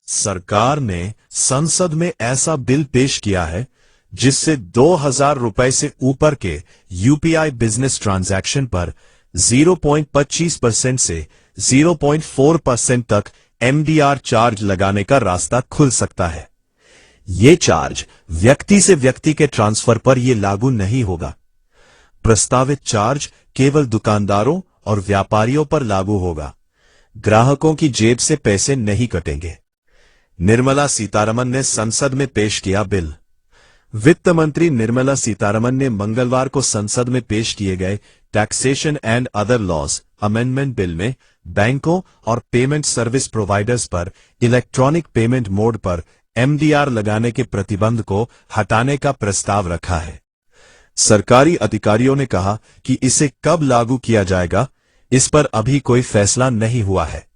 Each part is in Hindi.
सरकार ने संसद में ऐसा बिल पेश किया है जिससे 2000 रुपए से ऊपर के यूपीआई बिजनेस ट्रांजैक्शन पर 0.25% से 0.4% तक एमडीआर चार्ज लगाने का रास्ता खुल सकता है। ये चार्ज व्यक्ति से व्यक्ति के ट्रांसफर पर यह लागू नहीं होगा। प्रस्तावित चार्ज केवल दुकानदारों और व्यापारियों पर लागू होगा। ग्राहकों की जेब से पैसे नहीं कटेंगे। निर्मला सीतारमण ने संसद में पेश किया बिल। वित्त मंत्री निर्मला सीतारमण ने मंगलवार को संसद में पेश किए गए taxation and other laws amendment bill में बैंकों और पेमेंट सर्विस प्रोवाइडर्स पर इलेक्ट्रॉनिक पेमेंट मोड पर एमडीआर लगाने के प्रतिबंध को हटाने का प्रस्ताव रखा है। सरकारी अधिकारियों ने कहा कि इसे कब लागू किया जाएगा, इस पर अभी कोई फैसला नहीं हुआ है।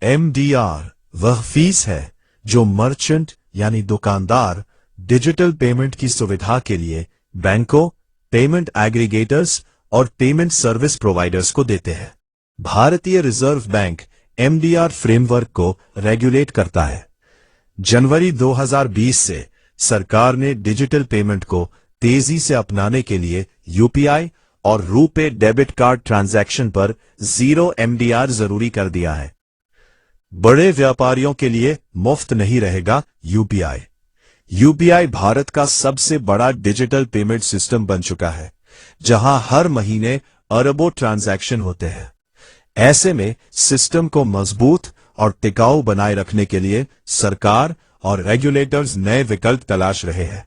एमडीआर वह फीस है जो मर्चेंट यानी दुकानदार डिजिटल पेमेंट की सुविधा के लिए बैंकों, पेमेंट एग्रीगेटर्स और पेमेंट सर्विस प्रोवाइडर्स को देते हैं। भारतीय रिजर्व बैंक एमडीआर फ्रेमवर्क को रेगुलेट करता है। जनवरी 2020 से सरकार ने डिजिटल पेमेंट को तेजी से अपनाने के लिए यूपीआई और रुपे डेबिट कार्ड ट्रांजैक्शन पर 0 एमडीआर जरूरी कर दिया है। बड़े व्यापारियों के लिए मुफ्त नहीं रहेगा यूपीआई। यूपीआई भारत का सबसे बड़ा डिजिटल पेमेंट सिस्टम बन चुका है, जहां हर महीने अरबों ट्रांजैक्शन होते हैं। ऐसे में सिस्टम को मजबूत और टिकाऊ बनाए रखने के लिए सरकार और रेगुलेटर्स नए विकल्प तलाश रहे हैं।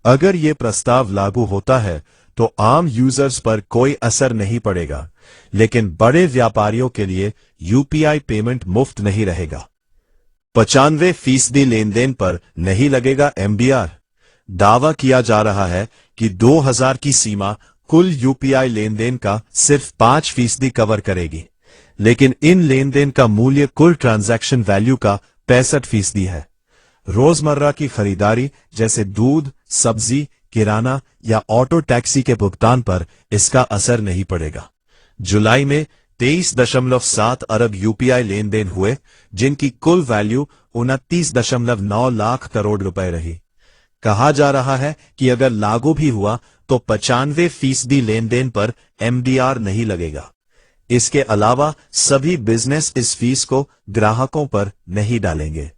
अगर ये प्रस्ताव लागू होता है तो आम यूजर्स पर कोई असर नहीं पड़ेगा, लेकिन बड़े व्यापारियों के लिए यूपीआई पेमेंट मुफ्त नहीं रहेगा। 95% लेन देन पर नहीं लगेगा एमडीआर। दावा किया जा रहा है कि 2000 की सीमा कुल यूपीआई लेन देन का सिर्फ 5% कवर करेगी, लेकिन इन लेन देन का मूल्य कुल ट्रांजैक्शन वैल्यू का 65% है। रोजमर्रा की खरीदारी जैसे दूध, सब्जी, किराना या ऑटो टैक्सी के भुगतान पर इसका असर नहीं पड़ेगा। जुलाई में 23.7 अरब यूपीआई लेन देन हुए, जिनकी कुल वैल्यू 29.9 लाख करोड़ रुपए रही। कहा जा रहा है कि अगर लागू भी हुआ तो 95% लेन देन पर एमडीआर नहीं लगेगा। इसके अलावा सभी बिजनेस इस फीस को ग्राहकों पर नहीं डालेंगे।